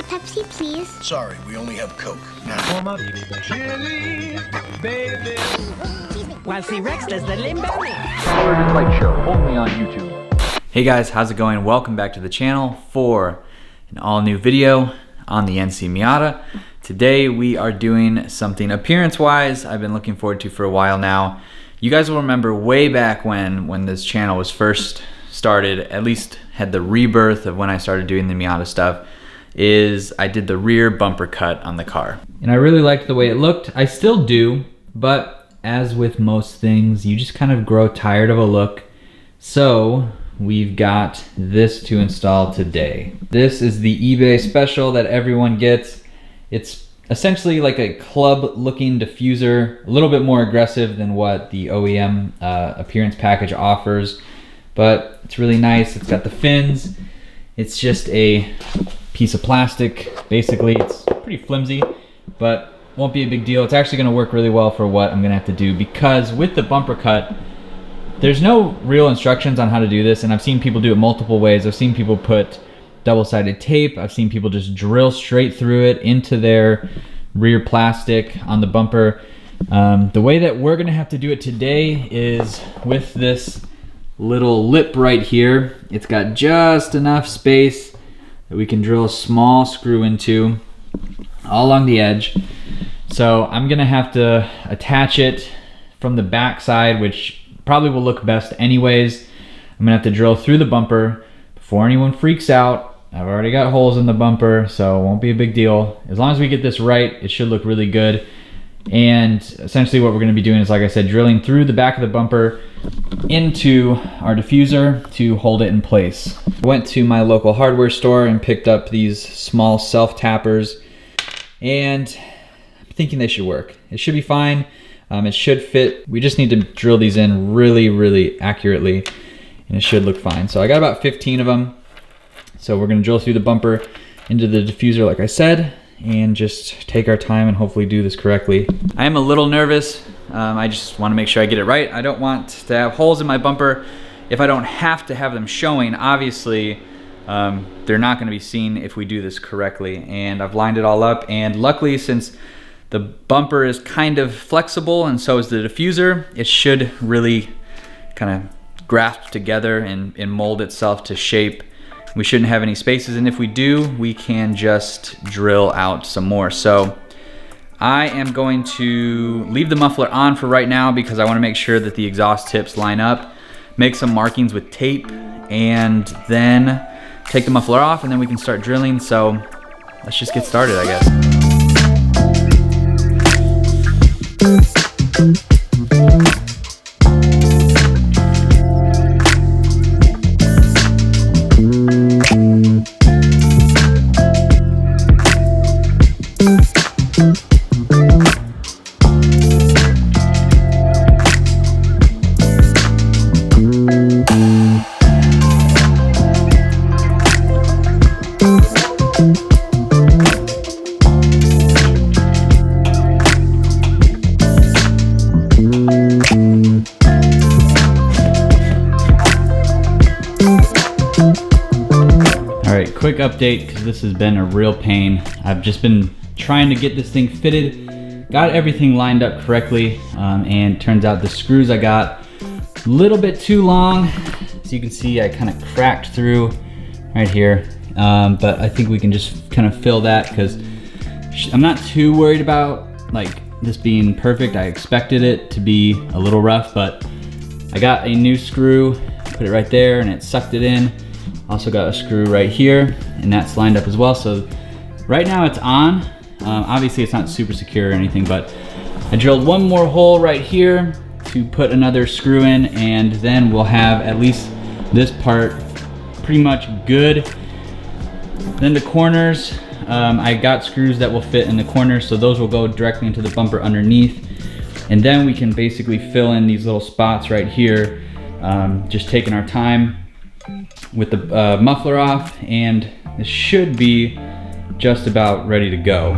Pepsi, please? Sorry, we only have Coke. Now. While C-Rex does the limbo. Light Show, only on YouTube. Hey guys, how's it going? Welcome back to the channel for an all-new video on the NC Miata. Today we are doing something appearance-wise I've been looking forward to for a while now. You guys will remember way back when this channel was first started, at least had the rebirth of when I started doing the Miata stuff, is I did the rear bumper cut on the car. And I really liked the way it looked. I still do, but as with most things, you just kind of grow tired of a look. So we've got this to install today. This is the eBay special that everyone gets. It's essentially like a club looking diffuser, a little bit more aggressive than what the OEM appearance package offers, but it's really nice. It's got the fins. It's just a piece of plastic. Basically, it's pretty flimsy, but won't be a big deal. It's actually gonna work really well for what I'm gonna have to do, because with the bumper cut, there's no real instructions on how to do this, and I've seen people do it multiple ways. I've seen people put double-sided tape. I've seen people just drill straight through it into their rear plastic on the bumper. The way that we're gonna have to do it today is with this little lip right here. It's got just enough space that we can drill a small screw into all along the edge. So I'm gonna have to attach it from the back side, which probably will look best anyways. I'm gonna have to drill through the bumper before anyone freaks out. I've already got holes in the bumper, so it won't be a big deal. As long as we get this right, it should look really good. And essentially what we're gonna be doing is, like I said, drilling through the back of the bumper into our diffuser to hold it in place. I went to my local hardware store and picked up these small self-tappers, and I'm thinking they should work. It should be fine. It should fit. We just need to drill these in really accurately, and it should look fine. So I got about 15 of them. So we're gonna drill through the bumper into the diffuser, like I said, and just take our time and hopefully do this correctly. I am a little nervous. I just wanna make sure I get it right. I don't want to have holes in my bumper if I don't have to have them showing. Obviously, they're not gonna be seen if we do this correctly. And I've lined it all up, and luckily, since the bumper is kind of flexible and so is the diffuser, it should really kind of grasp together and mold itself to shape. We shouldn't have any spaces, and if we do, we can just drill out some more. So I am going to leave the muffler on for right now because I want to make sure that the exhaust tips line up, make some markings with tape, and then take the muffler off, and then we can start drilling. So let's just get started, I guess. Quick update, because this has been a real pain. I've just been trying to get this thing fitted, got everything lined up correctly, and turns out the screws I got a little bit too long. As you can see, I kind of cracked through right here, but I think we can just kind of fill that, because I'm not too worried about like this being perfect. I expected it to be a little rough, but I got a new screw, put it right there, and it sucked it in. Also got a screw right here, and that's lined up as well. So right now it's on. Obviously it's not super secure or anything, but I drilled one more hole right here to put another screw in, and then we'll have at least this part pretty much good. Then the corners, I got screws that will fit in the corners, so those will go directly into the bumper underneath. And then we can basically fill in these little spots right here, just taking our time with the muffler off, and this should be just about ready to go.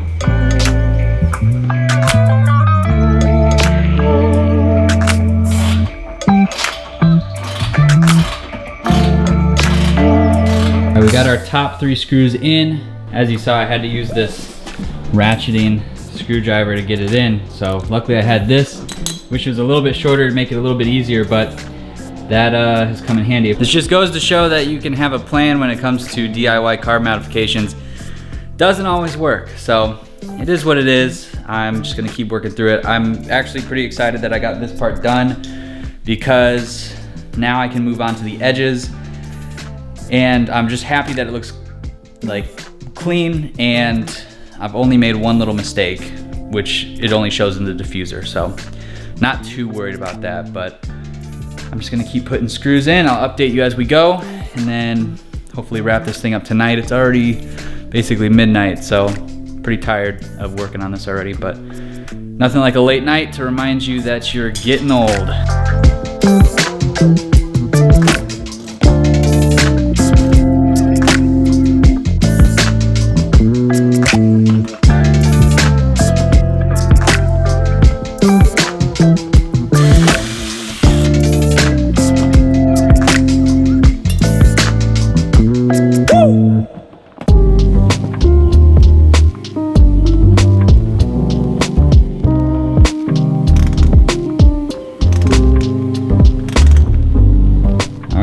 We got our top 3 screws in. as you saw, I had to use this ratcheting screwdriver to get it in. So luckily I had this, which was a little bit shorter to make it a little bit easier, but that has come in handy. This just goes to show that you can have a plan when it comes to DIY car modifications. Doesn't always work, so it is what it is. I'm just gonna keep working through it. I'm actually pretty excited that I got this part done because now I can move on to the edges, and I'm just happy that it looks like clean, and I've only made one little mistake, which it only shows in the diffuser, so not too worried about that, but I'm just gonna keep putting screws in. I'll update you as we go, and then hopefully wrap this thing up tonight. It's already basically midnight, so pretty tired of working on this already, but nothing like a late night to remind you that you're getting old.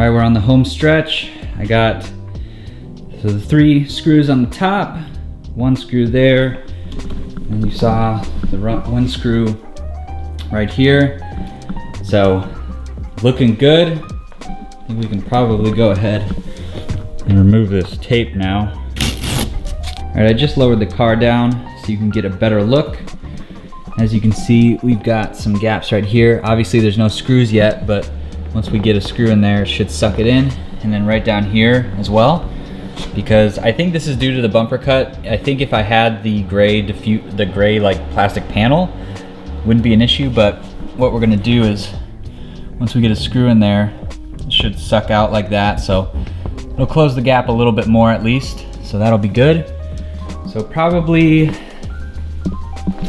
We're on the home stretch. I got the 3 screws on the top, 1 screw there, and you saw the 1 screw right here. So looking good. I think we can probably go ahead and remove this tape now. All right, I just lowered the car down so you can get a better look. As you can see, we've got some gaps right here. Obviously there's no screws yet, but once we get a screw in there, it should suck it in. And then right down here as well, because I think this is due to the bumper cut. I think if I had the gray like plastic panel, wouldn't be an issue, but what we're gonna do is, once we get a screw in there, it should suck out like that. So it'll close the gap a little bit more at least. So that'll be good. So probably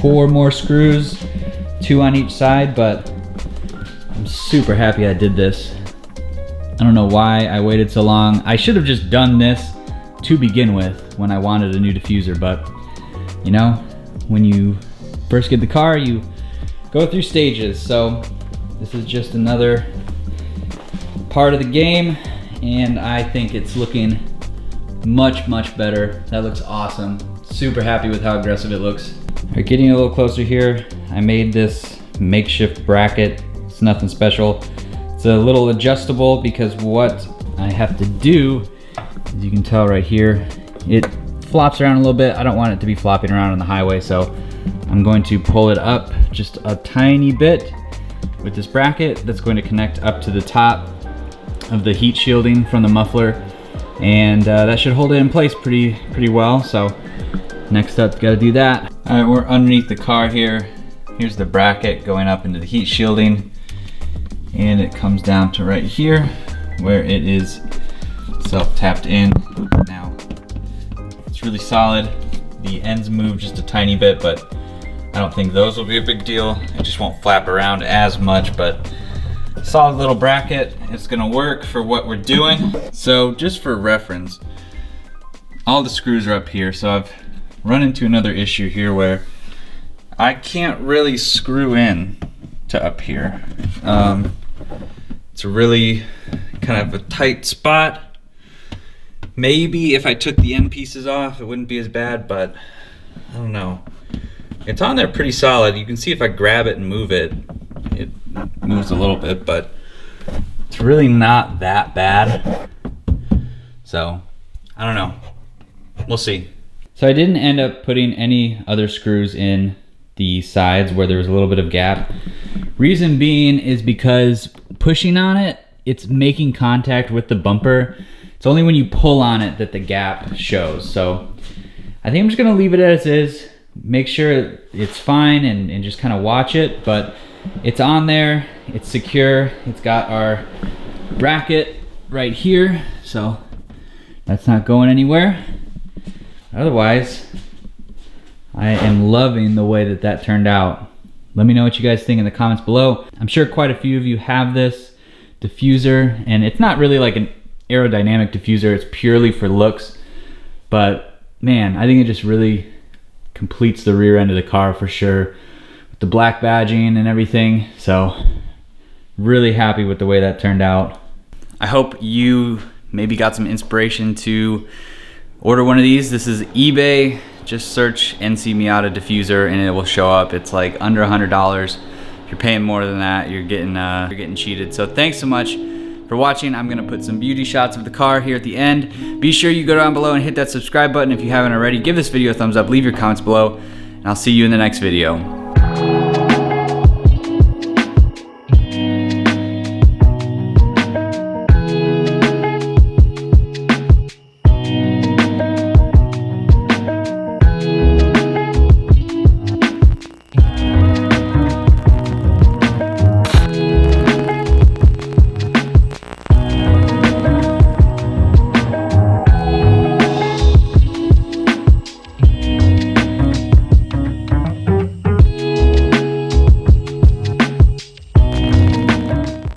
4 more screws, 2 on each side, but I'm super happy I did this. I don't know why I waited so long. I should have just done this to begin with when I wanted a new diffuser, but you know, when you first get the car, you go through stages. So this is just another part of the game, and I think it's looking much, much better. That looks awesome. Super happy with how aggressive it looks. All right, getting a little closer here, I made this makeshift bracket. It's nothing special. It's a little adjustable because what I have to do, as you can tell right here, it flops around a little bit. I don't want it to be flopping around on the highway, so I'm going to pull it up just a tiny bit with this bracket that's going to connect up to the top of the heat shielding from the muffler, and that should hold it in place pretty well. So next up, gotta do that. All right, we're underneath the car here. Here's the bracket going up into the heat shielding, and it comes down to right here where it is self-tapped in. Now, it's really solid. The ends move just a tiny bit, but I don't think those will be a big deal. It just won't flap around as much, but solid little bracket. It's gonna work for what we're doing. So just for reference, all the screws are up here. So I've run into another issue here where I can't really screw in to up here. It's a really kind of a tight spot. Maybe if I took the end pieces off, it wouldn't be as bad, but I don't know. It's on there pretty solid. You can see if I grab it and move it, it moves a little bit, but it's really not that bad. So, I don't know. We'll see. So I didn't end up putting any other screws in the sides where there was a little bit of gap. Reason being is because pushing on it, it's making contact with the bumper. It's only when you pull on it that the gap shows. So I think I'm just gonna leave it as is, make sure it's fine and just kind of watch it, but it's on there, it's secure. It's got our bracket right here, so that's not going anywhere. Otherwise, I am loving the way that turned out. Let me know what you guys think in the comments below. I'm sure quite a few of you have this diffuser, and it's not really like an aerodynamic diffuser, it's purely for looks, but man, I think it just really completes the rear end of the car for sure, with the black badging and everything. So really happy with the way that turned out. I hope you maybe got some inspiration to order one of these. This is eBay. Just search NC Miata Diffuser and it will show up. It's like under $100. If you're paying more than that, you're getting cheated. So thanks so much for watching. I'm gonna put some beauty shots of the car here at the end. Be sure you go down below and hit that subscribe button if you haven't already. Give this video a thumbs up, leave your comments below, and I'll see you in the next video.